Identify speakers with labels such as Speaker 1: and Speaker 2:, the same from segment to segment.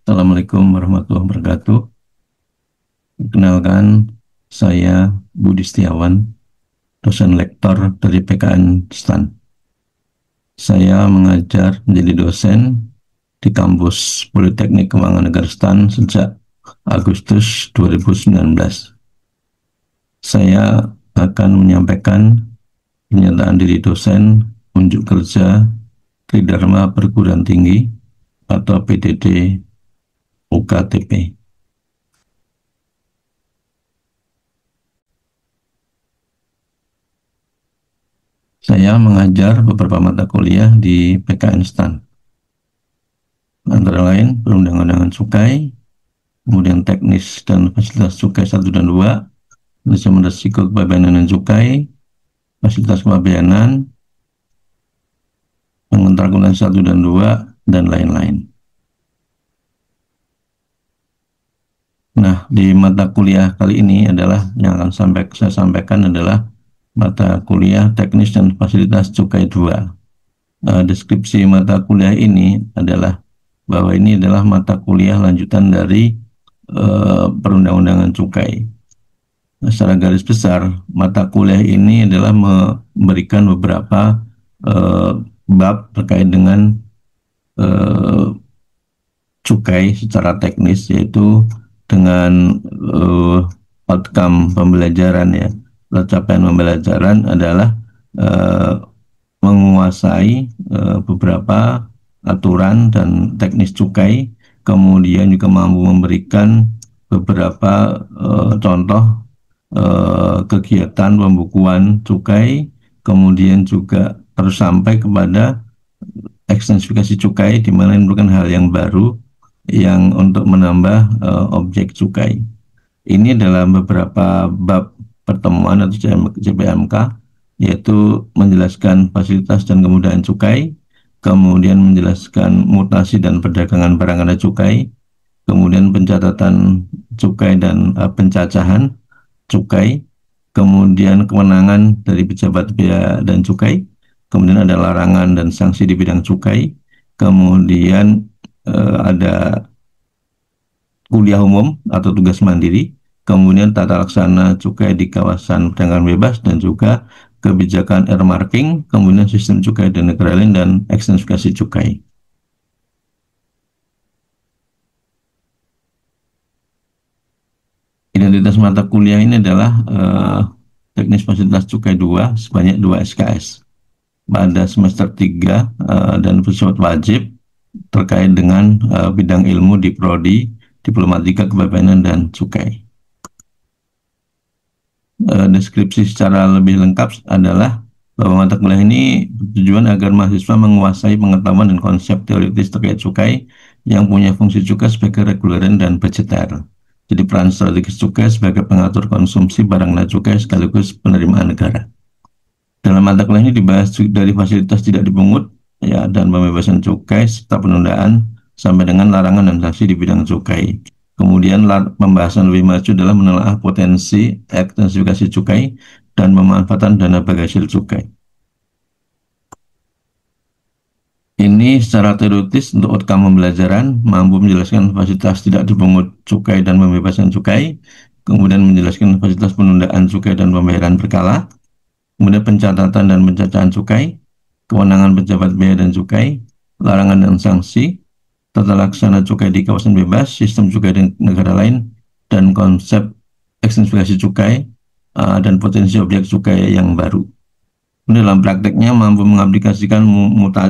Speaker 1: Assalamualaikum warahmatullahi wabarakatuh. Perkenalkan, saya Budi Setiawan, dosen lektor dari PKN STAN. Saya mengajar menjadi dosen di kampus Politeknik Keuangan Negara STAN sejak Agustus 2019. Saya akan menyampaikan pernyataan diri dosen unjuk kerja Tridharma Perguruan Tinggi atau PDD UKTP. Saya mengajar beberapa mata kuliah di PKN STAN, antara lain perundang-undangan cukai, kemudian teknis dan fasilitas cukai 1 dan 2, manajemen risiko kepabeanan dan cukai, fasilitas kepabeanan, pengontrak 1 dan 2, dan lain-lain. Nah, di mata kuliah kali ini adalah yang akan saya sampaikan adalah mata kuliah teknis dan fasilitas cukai 2. Deskripsi mata kuliah ini adalah bahwa ini adalah mata kuliah lanjutan dari perundang-undangan cukai. Secara garis besar, mata kuliah ini adalah memberikan beberapa bab terkait dengan cukai secara teknis, yaitu dengan outcome pembelajaran ya. Capaian pembelajaran adalah menguasai beberapa aturan dan teknis cukai, kemudian juga mampu memberikan beberapa contoh kegiatan pembukuan cukai, kemudian juga terus sampai kepada ekstensifikasi cukai, di mana merupakan hal yang baru yang untuk menambah objek cukai. Ini adalah beberapa bab pertemuan atau CPMK, yaitu menjelaskan fasilitas dan kemudahan cukai, kemudian menjelaskan mutasi dan perdagangan barang ada cukai, kemudian pencatatan cukai dan pencacahan cukai, kemudian kewenangan dari pejabat bea dan cukai, kemudian ada larangan dan sanksi di bidang cukai, kemudian ada kuliah umum atau tugas mandiri, kemudian tata laksana cukai di kawasan perdagangan bebas, dan juga kebijakan earmarking, kemudian sistem cukai di negara lain, dan ekstensifikasi cukai. Identitas mata kuliah ini adalah teknis fasilitas cukai 2 sebanyak 2 SKS pada semester 3 dan bersifat wajib terkait dengan bidang ilmu di Prodi Diplomatika Kepabeanan dan Cukai. Deskripsi secara lebih lengkap adalah bahwa mata kuliah ini bertujuan agar mahasiswa menguasai pengetahuan dan konsep teoritis terkait cukai yang punya fungsi cukai sebagai reguleran dan budgeter. Jadi peran strategis cukai sebagai pengatur konsumsi barang dan cukai sekaligus penerimaan negara. Dalam mata kuliah ini dibahas dari fasilitas tidak dipungut ya, dan pembebasan cukai serta penundaan sampai dengan larangan dan sanksi di bidang cukai. Kemudian pembahasan lebih maju adalah menelaah potensi ekstensifikasi cukai dan pemanfaatan dana bagi hasil cukai. Ini secara teoritis untuk outcome pembelajaran mampu menjelaskan fasilitas tidak dipungut cukai dan pembebasan cukai, kemudian menjelaskan fasilitas penundaan cukai dan pembayaran berkala, kemudian pencatatan dan pencacahan cukai, kewenangan pejabat bea dan cukai, larangan dan sanksi, tata laksana cukai di kawasan bebas, sistem cukai di negara lain, dan konsep ekstensifikasi cukai dan potensi objek cukai yang baru. Dalam prakteknya mampu mengaplikasikan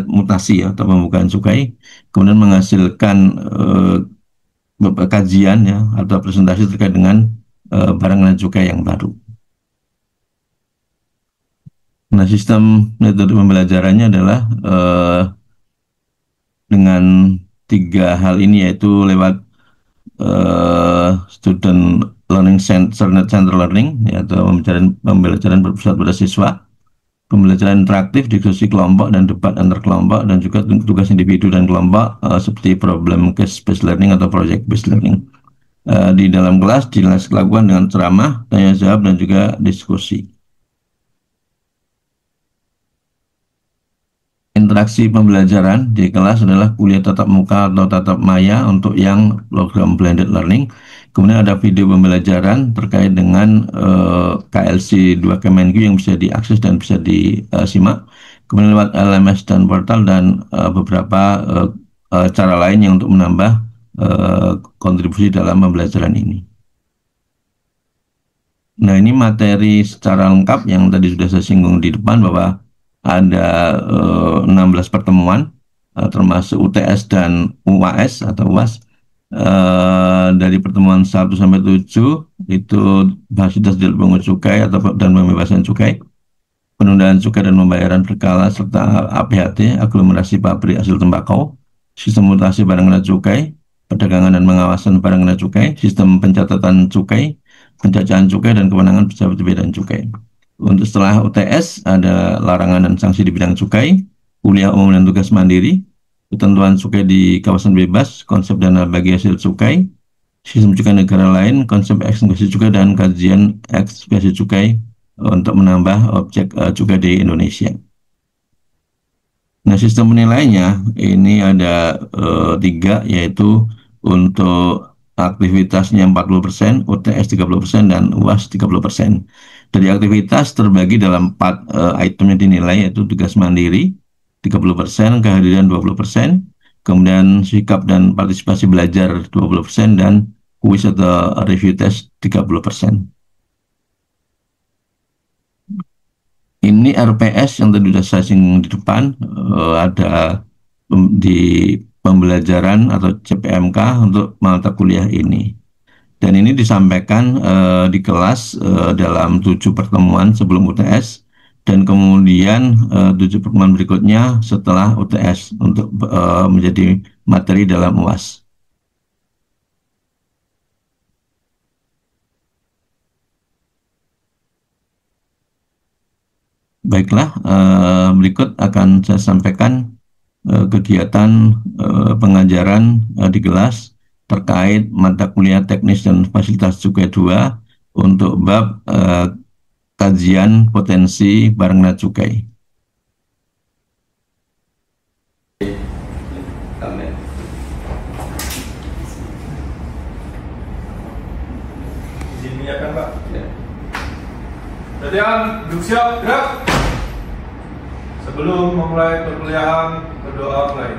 Speaker 1: mutasi atau pembukaan cukai, kemudian menghasilkan kajian ya atau presentasi terkait dengan barang dan cukai yang baru. Nah, sistem metode pembelajarannya adalah dengan 3 hal ini, yaitu lewat student learning center learning, yaitu pembelajaran berpusat pada siswa, pembelajaran interaktif, diskusi kelompok dan debat antar kelompok, dan juga tugas individu dan kelompok seperti problem case based learning atau project based learning. Di dalam kelas dilakukan dengan ceramah, tanya jawab, dan juga diskusi. interaksi pembelajaran di kelas adalah kuliah tatap muka atau tatap maya untuk yang program blended learning. Kemudian ada video pembelajaran terkait dengan KLC 2 Kemenq yang bisa diakses dan bisa disimak. Kemudian lewat LMS dan portal dan beberapa cara lain yang untuk menambah kontribusi dalam pembelajaran ini. Nah, ini materi secara lengkap yang tadi sudah saya singgung di depan bahwa ada 16 pertemuan termasuk UTS dan UAS atau UAS. Dari pertemuan 1 sampai 7 itu fasilitas di pungut cukai atau dan pembebasan cukai, penundaan cukai dan pembayaran berkala serta APHT, aglomerasi pabrik hasil tembakau, sistem mutasi barang kena cukai, perdagangan dan pengawasan barang kena cukai, sistem pencatatan cukai, pencacahan cukai dan kewenangan pejabat dan cukai. Untuk setelah UTS ada larangan dan sanksi di bidang cukai, kuliah umum dan tugas mandiri, ketentuan cukai di kawasan bebas, konsep dana bagi hasil cukai, sistem cukai negara lain, konsep eksekusi cukai dan kajian eksekusi cukai untuk menambah objek cukai di Indonesia. Nah, sistem penilaiannya ini ada 3, yaitu untuk aktivitasnya 40%, UTS 30%, dan UAS 30%. Dari aktivitas terbagi dalam 4 item yang dinilai, yaitu tugas mandiri 30%, kehadiran 20%, kemudian sikap dan partisipasi belajar 20%, dan kuis atau review test 30%. Ini RPS yang tadi sudah saya singgung di depan, ada di pembelajaran atau CPMK untuk mata kuliah ini. Dan ini disampaikan di kelas dalam 7 pertemuan sebelum UTS, dan kemudian 7 pertemuan berikutnya setelah UTS untuk menjadi materi dalam UAS. Baiklah, berikut akan saya sampaikan kegiatan pengajaran di kelas terkait mata kuliah teknis dan fasilitas cukai 2 untuk bab kajian potensi barang kena cukai.
Speaker 2: Izin ya kan Pak? Ya. Latihan, duduk siap, gerak. Sebelum memulai perkuliahan, berdoa mulai.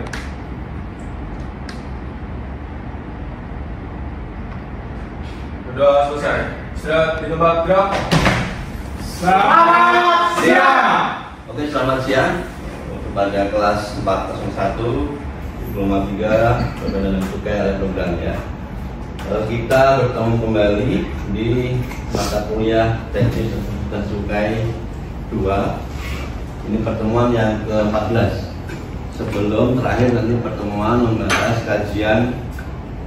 Speaker 2: Berdoa selesai. Istirahat di tempat, gerak. Selamat siang.
Speaker 3: Oke, selamat siang kepada kelas 401 Diploma 3 Pembinaan dan Cukai oleh program ya. Kita bertemu kembali di mata kuliah teknis dan cukai 2. Ini pertemuan yang ke-14. Sebelum terakhir nanti pertemuan membahas kajian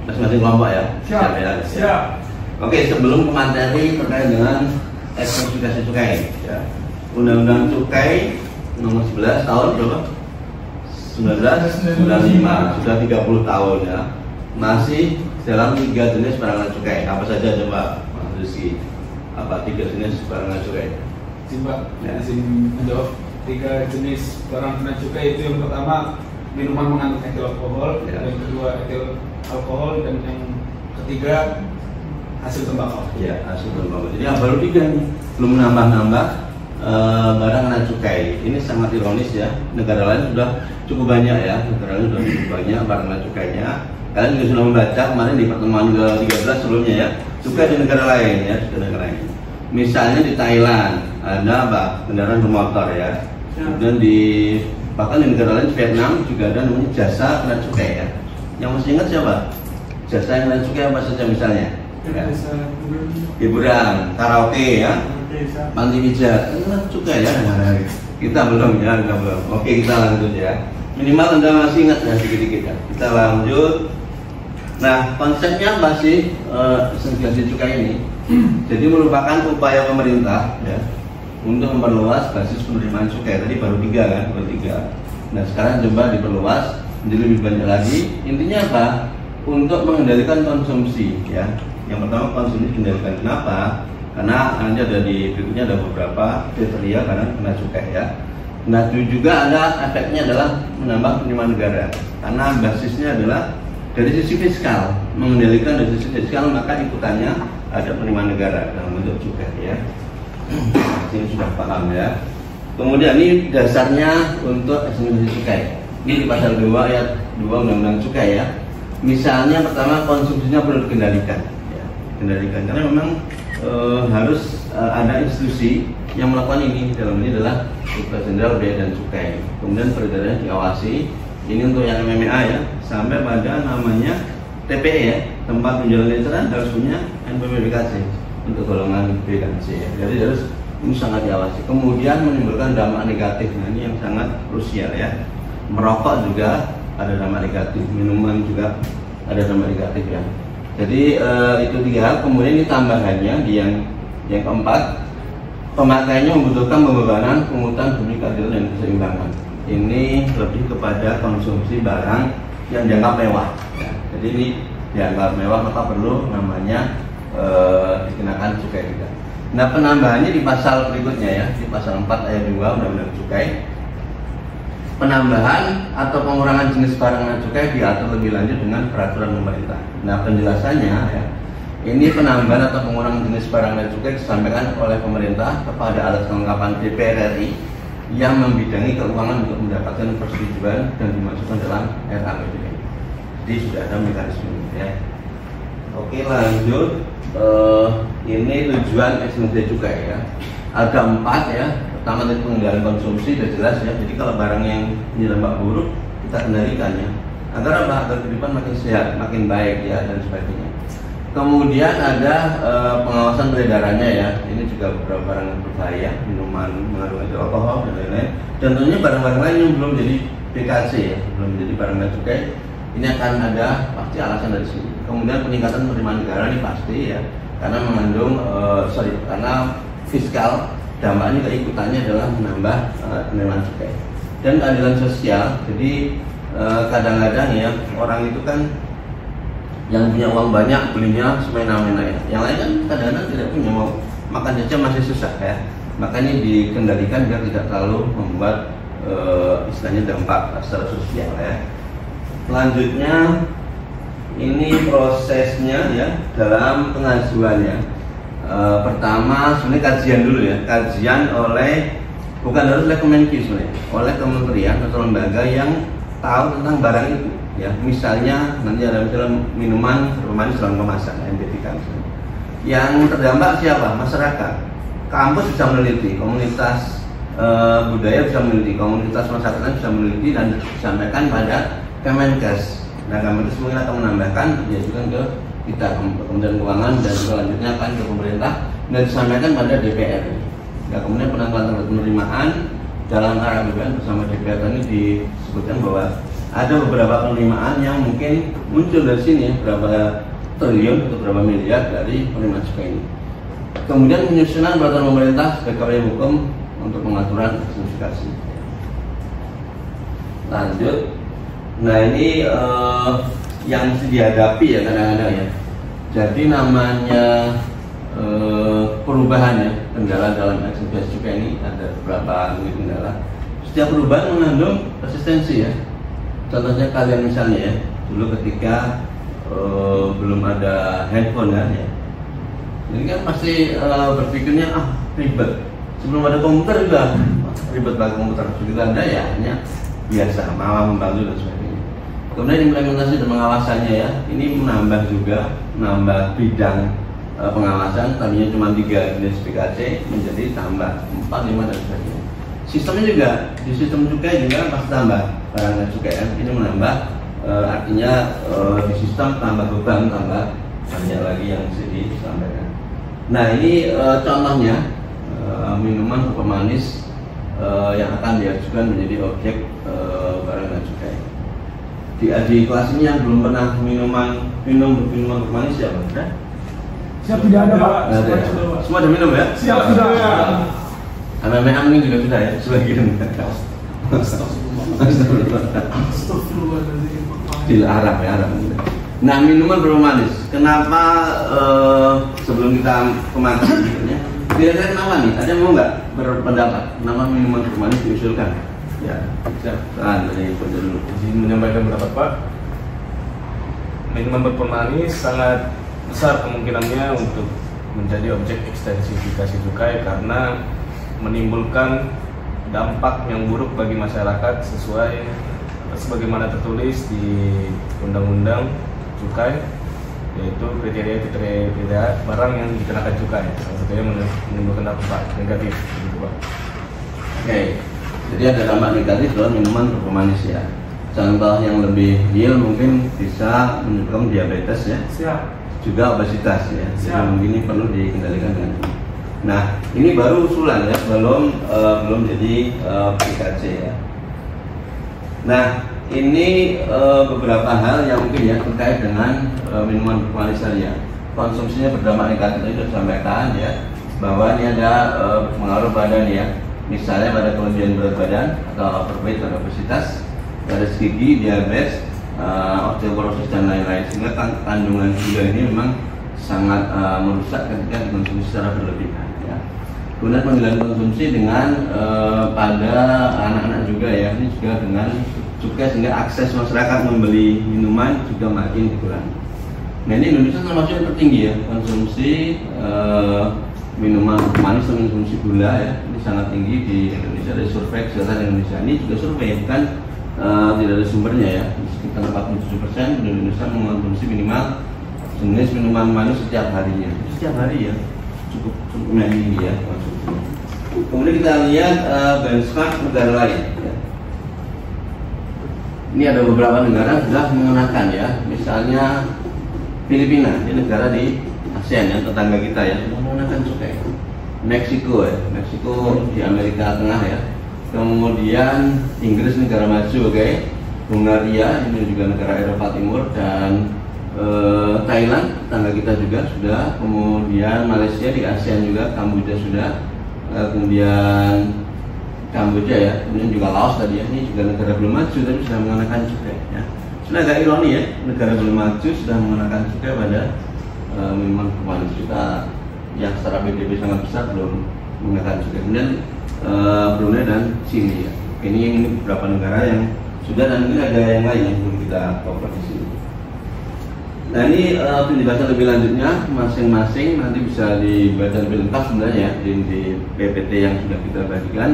Speaker 3: masing-masing kelompok ya.
Speaker 2: Siap
Speaker 3: ya.
Speaker 2: Siap.
Speaker 3: Oke, sebelum ke materi terkait dengan eksploitasi cukai ya. Undang-Undang Cukai nomor 11 tahun berapa? 1995, sudah 30 tahun ya. Masih dalam 3 jenis barang cukai. Apa saja coba Mas Rizky? Apa 3 jenis barang cukai?
Speaker 2: Pak,
Speaker 3: Ya.
Speaker 2: izin menjawab 3 jenis barang kena cukai itu. Yang pertama minuman mengandung etil alkohol,
Speaker 3: Ya.
Speaker 2: yang kedua etil alkohol, dan yang ketiga hasil tembakau.
Speaker 3: Ya, hasil tembakau. Jadi yang baru 3 nih, belum nambah-nambah barang kena cukai. Ini sangat ironis ya. Negara lain sudah cukup banyak ya. Negara lain sudah cukup banyak barang kena cukainya. Kalian juga sudah membaca kemarin di pertemuan ke-13 sebelumnya ya. Cukai di negara lain ya, di negara lain. Misalnya di Thailand ada apa? Kendaraan bermotor ya. Kemudian bahkan di negara lain, Vietnam juga ada namanya jasa kena cukai ya. Yang mesti ingat siapa? Jasa yang kena cukai apa saja misalnya? Ya. Hiburan, karaoke ya, panti pijat, kena cukai ya. Kita belum ya, kita belum. Oke, kita lanjut ya. Minimal Anda masih ingat ya dikit-dikit ya. Kita lanjut. Nah, konsepnya masih segregasi cukai ini. Jadi merupakan upaya pemerintah ya untuk memperluas basis penerimaan cukai. Tadi baru 3 kan, baru 3. Nah, sekarang coba diperluas menjadi lebih banyak lagi. Intinya apa? Untuk mengendalikan konsumsi ya. Yang pertama, konsumsi dikendalikan. Kenapa? Karena nanti ada di berikutnya ada beberapa kriteria karena kena cukai ya. Nah, itu juga ada efeknya adalah menambah penerimaan negara, karena basisnya adalah dari sisi fiskal, mengendalikan dari sisi fiskal, maka ikutannya ada penerimaan negara dalam bentuk cukai ya. Ini sudah paham ya. Kemudian ini dasarnya untuk ekstensi cukai. Ini di pasal 2 ayat 2 Undang-Undang Cukai ya. Misalnya pertama, konsumsinya perlu dikendalikan ya. Kendalikan karena memang harus ada institusi yang melakukan ini. Dalam ini adalah Inspektorat Jenderal Bea dan Cukai. Kemudian peredarannya diawasi. Ini untuk yang MMA ya, sampai pada namanya TPE ya, tempat penjualan eceran harus punya NPWBKC untuk golongan B dan C ya. Jadi harus ini sangat diawasi. Kemudian menimbulkan dampak negatif. Nah, ini yang sangat krusial ya. Merokok juga ada dampak negatif, minuman juga ada dampak negatif ya. Jadi itu 3 hal. Kemudian ini tambahannya di yang keempat, pemakaiannya membutuhkan pembebanan pungutan demi keadilan dan keseimbangan. Ini lebih kepada konsumsi barang yang dianggap mewah ya. Jadi ini dianggap mewah maka perlu namanya dikenakan cukai juga. Nah, penambahannya di pasal berikutnya ya, di pasal 4 ayat 2 Undang-Undang Cukai. Penambahan atau pengurangan jenis barang dan cukai diatur lebih lanjut dengan peraturan pemerintah. Nah, penjelasannya ya, ini penambahan atau pengurangan jenis barang dan cukai disampaikan oleh pemerintah kepada alat kelengkapan DPR RI yang membidangi keuangan untuk mendapatkan persetujuan dan dimasukkan dalam RAPBN. Jadi sudah ada mekanisme ya. Oke, lanjut. Ini tujuan ekstensi cukai ya. Ada 4 ya. Pertama dari pengendalian konsumsi sudah jelas ya. Jadi kalau barang yang dampak buruk kita kendalikannya agar apa? Agar kehidupan makin sehat, makin baik ya, dan sebagainya. Kemudian ada pengawasan peredarannya ya. Ini juga beberapa barang yang berbahaya, minuman mengandung alkohol dan lain-lain. Dan tentunya barang-barang lain yang belum jadi BKC ya, belum jadi barang dan cukai. Ini akan ada pasti alasan dari sini. Kemudian peningkatan penerimaan negara ini pasti ya, karena mengandung karena fiskal, dampaknya keikutannya adalah menambah penerimaan cukai. Dan keadilan sosial. Jadi kadang-kadang ya orang itu kan yang punya uang banyak belinya semena-mena ya. Yang lain kan kadang-kadang tidak punya, mau makan saja masih susah ya. Makanya dikendalikan biar tidak terlalu membuat istilahnya dampak secara sosial ya. Selanjutnya ini prosesnya ya dalam pengajuannya. Pertama sebenarnya kajian dulu ya, kajian oleh bukan harus oleh Kemenkyu sebenarnya, oleh kementerian atau lembaga yang tahu tentang barang itu ya. Misalnya nanti ada misalnya minuman bermanis dalam kemasan MPTK misalnya. Yang terdampak siapa? Masyarakat. Kampus bisa meneliti, komunitas budaya bisa meneliti, komunitas masyarakat bisa meneliti dan disampaikan pada Kemenkes. Nah, Kemenkes mungkin akan menambahkan diajukan ke kita, Kementerian Keuangan, dan selanjutnya akan ke pemerintah dan disampaikan pada DPR. Nah, kemudian penanggulangan penerimaan dalam RAPBN bersama DPR ini disebutkan bahwa ada beberapa penerimaan yang mungkin muncul dari sini, berapa triliun atau berapa miliar dari penerimaan cukai ini. Kemudian penyusunan peraturan pemerintah sebagai payung hukum untuk pengaturan ekstensifikasi. Lanjut. Nah, ini yang mesti dihadapi ya kadang-kadang ya. Jadi namanya perubahan ya, kendala dalam ekstensifikasi cukai ini ada beberapa kendala. Setiap perubahan mengandung resistensi ya. Contohnya kalian misalnya ya, dulu ketika belum ada handphone kan ya, jadi kan pasti berpikirnya ribet. Sebelum ada komputer juga ribet banget komputer. Begitu ada ya hanya biasa, malah membantu dan sebagainya. Kemudian implementasi dan pengawasannya ya, ini menambah juga, menambah bidang pengawasan. Tadinya cuma 3 jenis BKC menjadi tambah 4, 5 dan sebagainya. Sistemnya juga, di sistem cukai juga pasti tambah barang dan cukai kan. Ini menambah, artinya di sistem tambah beban, tambah banyak lagi yang bisa disampaikan. Nah, ini contohnya minuman berpemanis yang akan diajukan menjadi objek barang dan cukai. Di kelas ini yang belum pernah minum berpemanis siapa?
Speaker 4: Siap, tidak ada Pak.
Speaker 3: Semua ada minum ya?
Speaker 4: Siap, sudah.
Speaker 3: MMA ini juga sudah ya, sebagian. Dilarang ya, Nah, minuman berpemanis. Kenapa sebelum kita kemakan berikutnya? Kira-kira kenapa nih? Ada mau nggak berpendapat kenapa minuman bermanis diusulkan? Ya, siap. Dari dulu.
Speaker 5: Izin menyampaikan pendapat Pak. Minuman berpemanis sangat besar kemungkinannya untuk menjadi objek ekstensifikasi cukai karena menimbulkan dampak yang buruk bagi masyarakat sesuai sebagaimana tertulis di Undang-Undang Cukai, yaitu kriteria barang yang dikenakan cukai. Salah satunya menimbulkan dampak negatif, gitu Pak.
Speaker 3: Oke, jadi ada dampak negatif dalam minuman berpemanis ya. Contoh yang lebih real mungkin bisa menyebabkan diabetes ya.
Speaker 5: Siap.
Speaker 3: Juga obesitas ya. Jadi
Speaker 5: Siap.
Speaker 3: mungkin ini perlu dikendalikan dengan ini. Nah, ini baru usulan ya, belum jadi PKC ya. Nah, ini beberapa hal yang mungkin ya terkait dengan minuman berpemanis tadi ya. Konsumsinya berdampak negatif itu sudah disampaikan ya, bahwa ini ada pengaruh badan ya. Misalnya pada kelebihan berat badan atau overweight atau obesitas, pada gigi, diabetes, osteoporosis dan lain-lain. Sehingga kandungan gula ini memang sangat merusak ketika dikonsumsi secara berlebihan ya. Kemudian penggunaan konsumsi dengan pada anak-anak juga ya, ini juga dengan cukai sehingga akses masyarakat membeli minuman juga makin dikurangi. Nah, ini Indonesia termasuk yang tertinggi ya konsumsi minuman manis dan konsumsi gula ya, ini sangat tinggi di Indonesia. Dari survei kesehatan Indonesia, ini juga survei bukan tidak ada sumbernya ya, sekitar 47% Indonesia mengkonsumsi minimal jenis minuman manis setiap harinya. Setiap hari ya, cukup tinggi ya konsumsinya. Kemudian kita lihat benchmark negara lain ya. Ini ada beberapa negara sudah mengenakan ya, misalnya Filipina, ini negara di ASEAN ya, tetangga kita ya, sudah mengenakan cukai. Meksiko ya, Meksiko di Amerika Tengah ya. Kemudian Inggris negara maju, oke. Hungaria ini juga negara Eropa Timur, dan Thailand tetangga kita juga sudah. Kemudian Malaysia di ASEAN juga, Kamboja sudah. Kemudian Kamboja ya, kemudian juga Laos tadi ya, ini juga negara belum maju tapi sudah mengenakan cukai ya. Sudah agak ironi ya, negara belum maju sudah mengenakan cukai pada minuman berpemanis. Kita yang secara PDB sangat besar belum mengenakan cukai. Kemudian Brunei dan China ya. Ini beberapa negara yang sudah, dan mungkin ada yang lain yang belum kita cover di sini. Nah, ini penjelasan lebih lanjutnya masing-masing nanti bisa dibaca lebih lengkap sebenarnya ya, di PPT yang sudah kita bagikan.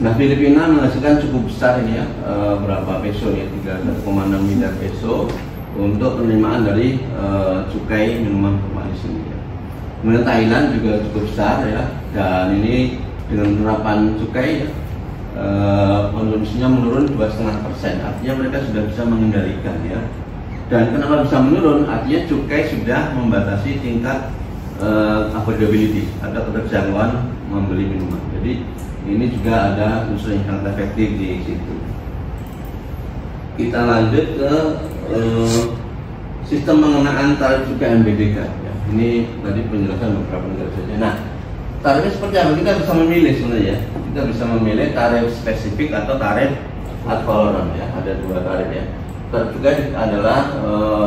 Speaker 3: Nah, Filipina menghasilkan cukup besar ini ya, berapa peso ya, 31,6 miliar peso untuk penerimaan dari cukai minuman bermanis ini ya. Kemudian Thailand juga cukup besar ya, dan ini dengan penerapan cukai ya, konsumsinya menurun 2,5%. Artinya mereka sudah bisa mengendalikan ya. Dan kenapa bisa menurun? Artinya cukai sudah membatasi tingkat affordability atau keterjangkauan membeli minuman. Jadi ini juga ada unsur yang sangat efektif di situ. Kita lanjut ke sistem pengenaan tarif cukai MBDK ya. Ini tadi penjelasan beberapa negara saja. Nah, tarifnya seperti apa? Kita bisa memilih sebenarnya. Kita bisa memilih tarif spesifik atau tarif ad valorem ya. Ada dua tarif ya. Tarif cukai adalah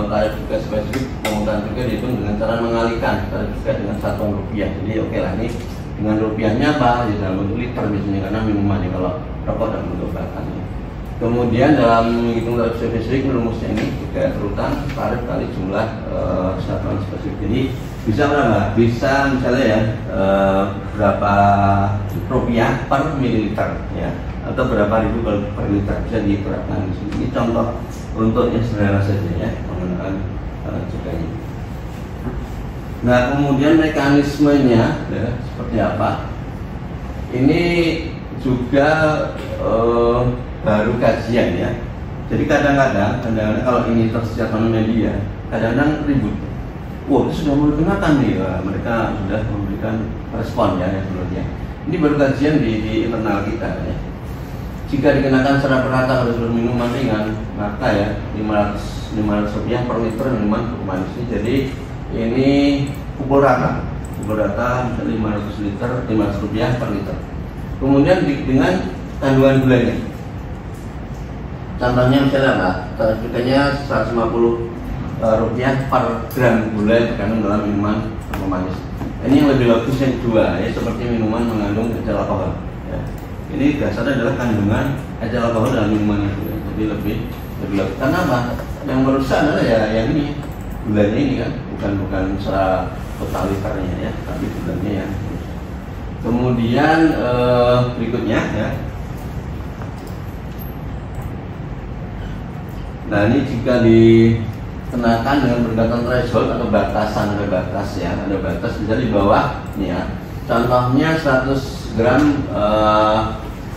Speaker 3: tarif cukai spesifik, pemungutan cukai dihitung dengan cara mengalihkan tarif cukai dengan satuan rupiah. Jadi oke lah, ini dengan rupiahnya apa? Ya, dalam bentuk liter biasanya, karena minuman ya, kalau rokok dalam bentuk batang ya. Kemudian dalam menghitung tarif spesifik merumusnya ini juga terutang tarif kali jumlah satuan spesifik. Jadi bisa berapa? Bisa misalnya ya berapa rupiah per mililiter ya, atau berapa ribu per liter, bisa diterapkan di sini. Ini contoh untuk yang sederhana saja ya, menggunakan cukainya. Nah, kemudian mekanismenya ya, seperti apa? Ini juga baru kajian ya. Jadi kadang-kadang kalau ini tersiar media, kadang-kadang ribut. Wah, itu sudah mulai dikenakan nih, mereka sudah memberikan respon ya yang sebelumnya. Ini baru kajian di internal kita ya. Jika dikenakan secara merata pada seluruh minuman ringan, maka ya 500 rupiah per liter minuman bermanis ini. Jadi ini pukul rata misalnya 500 liter 500 rupiah per liter. Kemudian dengan kandungan gulanya. Contohnya misalnya apa? Tarif cukainya 150 rupiah per gram gula yang terkandung dalam minuman pemanis. Ini yang lebih bagus yang kedua, ya, seperti minuman mengandung etil alkohol. Ya. Ini dasarnya adalah kandungan etil alkohol dalam minuman itu. Ya. Jadi lebih bagus. Karena apa? Yang merusak adalah ya yang ini, gulanya ini kan, bukan secara totaliternya ya, tapi gulanya yang. Kemudian berikutnya ya. Nah ini jika dikenakan dengan berdasarkan threshold atau batasan, ada batas ya, ada batas bisa di bawah nih ya. Contohnya 100 gram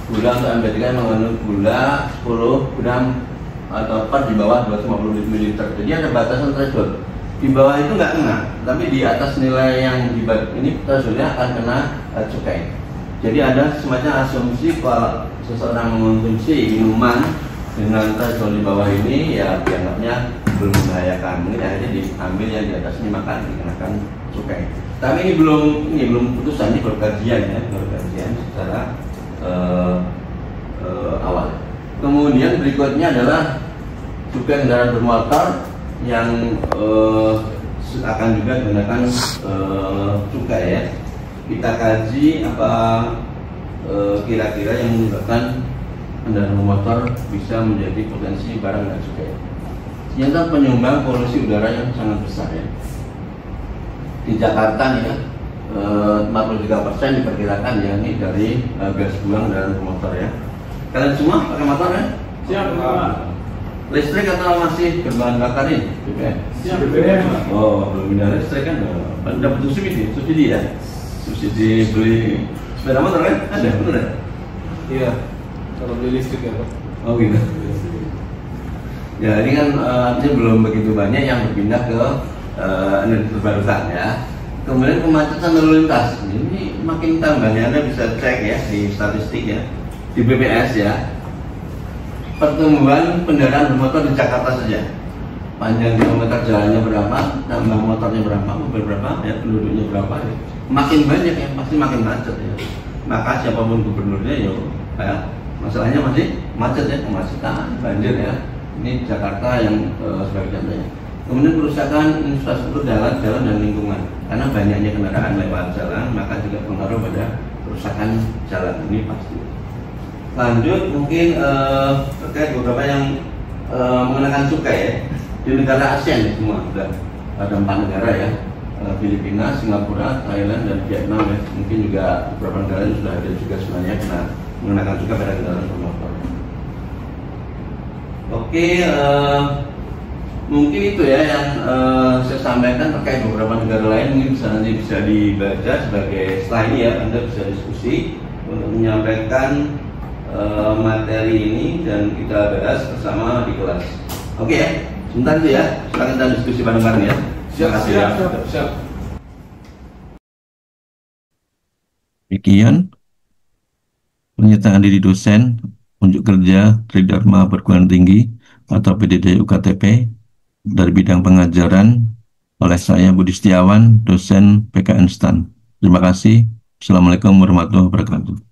Speaker 3: gula untuk MB3 yang mengandung gula 10 gram atau per di bawah 250 ml. Jadi ada batasan threshold. Di bawah itu nggak kena, tapi di atas nilai yang di ini thresholdnya akan kena cukai. Jadi ada semacam asumsi kalau seseorang mengonsumsi minuman dengan threshold di bawah ini ya dianggapnya belum membahayakan, mungkin akhirnya diambil yang di atas ini maka dikenakan cukai. Tapi ini belum putusan, ini baru kajian ya, baru kajian secara awal. Kemudian berikutnya adalah cukai kendaraan bermotor yang akan juga dikenakan cukai ya. Kita kaji apa kira-kira yang menyebabkan kendaraan motor bisa menjadi potensi barang dan cukai. Ternyata penyumbang polusi udara yang sangat besar ya. Di Jakarta nih ya, 43% diperkirakan ya ini dari gas buang kendaraan motor ya. Kalian semua pakai motor ya?
Speaker 4: Siap, Pak.
Speaker 3: Listrik atau masih berbahan bakar ini? BBM?
Speaker 4: Siap, BBM.
Speaker 3: Oh, belum pindah listrik kan? Dapat subsidi ya? Subsidi beli sepeda motor kan? Ada, benar ya?
Speaker 2: Iya, kalau beli listrik ya Pak.
Speaker 3: Oh gitu. Ya ini kan artinya belum begitu banyak yang berpindah ke energi terbarukan ya. Kemudian kemacetan lalu lintas ini makin tambahnya, Anda bisa cek ya di statistik ya, di BPS ya. Pertumbuhan kendaraan bermotor di Jakarta saja, panjang kilometer jalannya berapa, tambah motornya berapa, mobil berapa, ya penduduknya berapa, ya. Makin banyak ya, pasti makin macet ya. Maka siapapun gubernurnya ya, masalahnya masih macet ya, kemacetan, banjir ya. Ini Jakarta yang sebagai contohnya. Kemudian kerusakan infrastruktur jalan dan lingkungan, karena banyaknya kendaraan lewat jalan, maka juga pengaruh pada kerusakan jalan, ini pasti. Lanjut mungkin terkait beberapa yang mengenakan cukai ya. Di negara ASEAN ya semua ada 4 negara ya, Filipina, Singapura, Thailand dan Vietnam ya. Mungkin juga beberapa negara yang sudah ada juga sebenarnya kena mengenakan cukai pada kendaraan bermotor. Oke, mungkin itu ya yang saya sampaikan terkait beberapa negara lain. Mungkin nanti bisa dibaca sebagai setelah ini ya, Anda bisa diskusi untuk menyampaikan materi ini dan kita bahas bersama di kelas. Oke ya, sebentar itu ya, silakan kita diskusi bareng-bareng ya. Terima kasih ya.
Speaker 2: Siap.
Speaker 1: Demikian pernyataan diri dosen unjuk kerja Tridharma Perguruan Tinggi atau PDD UKTP dari bidang pengajaran oleh saya Budi Setiawan, dosen PKN STAN. Terima kasih. Assalamualaikum warahmatullahi wabarakatuh.